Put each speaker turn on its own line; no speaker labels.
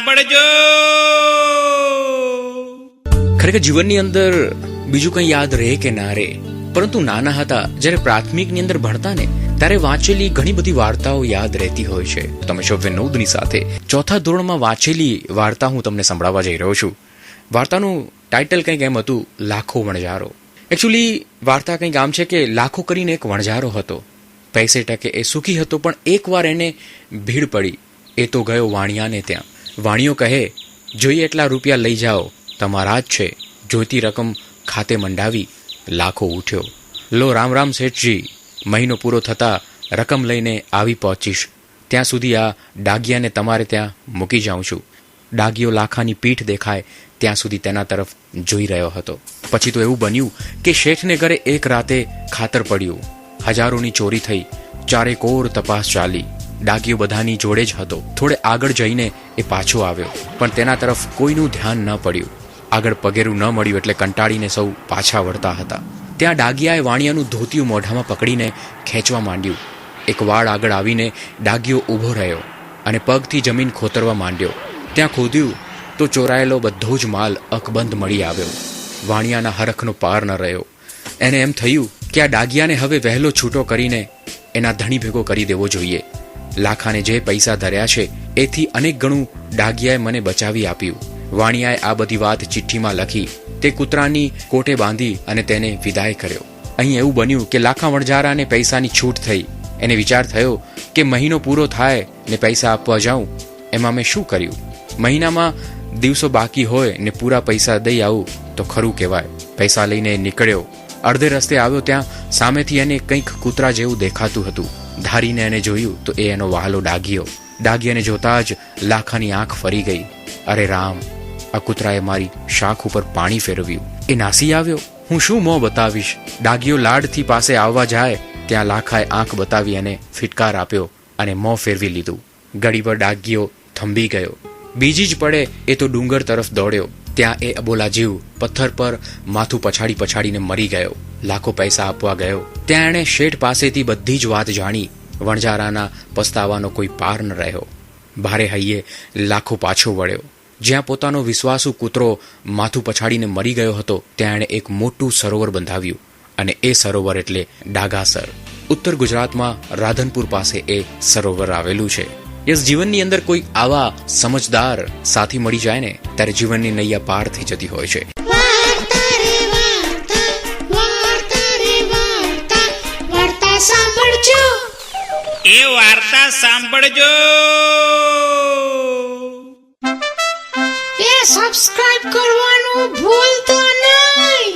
સાંભળજો.
ખરેખર જીવનની અંદર બીજું કંઈ યાદ રહે કે ના રહે, પરંતુ નાના હતા જ્યારે પ્રાથમિકની અંદર ભણતા ને ત્યારે વાંચેલી ઘણી બધી વાર્તાઓ યાદ રહેતી હોય છે. તમે છો વિનોદની સાથે ચોથા ધોરણમાં વાંચેલી વાર્તા હું તમને સંભળાવવા જઈ રહ્યો છું. વાર્તાનું ટાઇટલ કંઈક એમ હતું, લાખો વણઝારો. એકચ્યુઅલી વાર્તા કંઈક આમ છે કે લાખો કરીને એક વણઝારો હતો. પૈસે ટકે એ સુખી હતો, પણ એકવાર એને ભીડ પડી. એ તો ગયો વાણિયાને ત્યાં. વાણિયો કહે, જોઈએ એટલા રૂપિયા લઈ જાઓ, તમારા જ છે. જોઈતી રકમ ખાતે મંડાવી લાખો ઉઠ્યો. લો રામ રામ શેઠજી, મહિનો પૂરો થતાં રકમ લઈને આવી પહોંચીશ. ત્યાં સુધી આ ડાગિયાને તમારે ત્યાં મૂકી જાઉં છું. ડાગિયો લાખાની પીઠ દેખાય ત્યાં સુધી તેના તરફ જોઈ રહ્યો હતો. પછી તો એવું બન્યું કે શેઠને ઘરે એક રાતે ખાતર પડ્યું. હજારોની ચોરી થઈ. ચારેકોર તપાસ ચાલી. ડાગિયો બધાની જોડે જ હતો. થોડે આગળ જઈને એ પાછો આવ્યો, પણ તેના તરફ કોઈનું ધ્યાન ન પડ્યું. આગળ પગેરું ન મળ્યું એટલે કંટાળીને સૌ પાછા વળતા હતા. ત્યાં ડાગિયાએ વાણિયાનું ધોતિયું મોઢામાં પકડીને ખેંચવા માંડ્યું. એક વાળ આગળ આવીને ડાગિયો ઊભો રહ્યો અને પગથી જમીન ખોતરવા માંડ્યો. ત્યાં ખોદ્યું તો ચોરાયેલો બધો જ માલ અકબંધ મળી આવ્યો. વાણિયાના હરખનો પાર ન રહ્યો. એને એમ થયું કે આ ડાગિયાને હવે વહેલો છૂટો કરીને એના ધણી ભેગો કરી દેવો જોઈએ. લાખાને જે પૈસા ધર્યા છે એથી અનેક ગણું ડાગિયાએ મને બચાવી આપ્યું. વાણિયાએ આ બધી વાત ચિઠ્ઠીમાં લખી. તે કૂતરાની કોટે બાંધી અને તેને વિદાય કર્યો. અહીં એવું બન્યું કે લાખા વણઝારાને પૈસાની છૂટ થઈ. એને વિચાર થયો કે મહિનો પૂરો થાય ને પૈસા આપવા જાઉં, એમાં મેં શું કર્યું? મહિનામાં દિવસો બાકી હોય ને પૂરા પૈસા દઈ આવું તો ખરું કહેવાય. પૈસા લઈને નીકળ્યો. અડધે રસ્તે આવ્યો ત્યાં સામેથી એને કંઈક કૂતરા જેવું દેખાતું હતું. ધારીને એને જોયું તો એ એનો વહાલો ડાગિયો. ડાગિયાને જોતા જ લાખાની આંખ ફરી ગઈ. અરે રામ, આ કૂતરાએ મારી શાખ ઉપર પાણી ફેરવ્યું. એ નાસી આવ્યો. હું શું મોં બતાવીશ? ડાગિયો લાડથી પાસે આવવા જાય ત્યાં લાખાએ આંખ બતાવી અને ફિટકાર આપ્યો અને મોં ફેરવી લીધું. ઘડીભર ડાગિયો થંભી ગયો. બીજી જ પડે એ તો ડુંગર તરફ દોડ્યો. ત્યાં એ અબોલા જીવ પથ્થર પર માથું પછાડીને મરી ગયો. લાખો પૈસા આપવા ગયો. ત્યાં એણે શેઠ પાસેથી બધી જ વાત જાણી. વણઝારાના પસ્તાવાનો કોઈ પાર ન રહ્યો. ભારે હૈયે લાખો પાછો વળ્યો. જ્યાં પોતાનો વિશ્વાસુ કૂતરો માથું પછાડીને મરી ગયો હતો ત્યાં એણે એક મોટું સરોવર બંધાવ્યું, અને એ સરોવર એટલે ડાગાસર. ઉત્તર ગુજરાતમાં રાધનપુર પાસે એ સરોવર આવેલું છે. યસ, જીવનની અંદર કોઈ આવા સમજદાર સાથી મળી જાય ને ત્યારે જીવનની નૈયા પાર થઈ જતી હોય છે.
એ વાર્તા સાંભળજો.
સબસ્ક્રાઇબ કરવાનું ભૂલતા નહીં.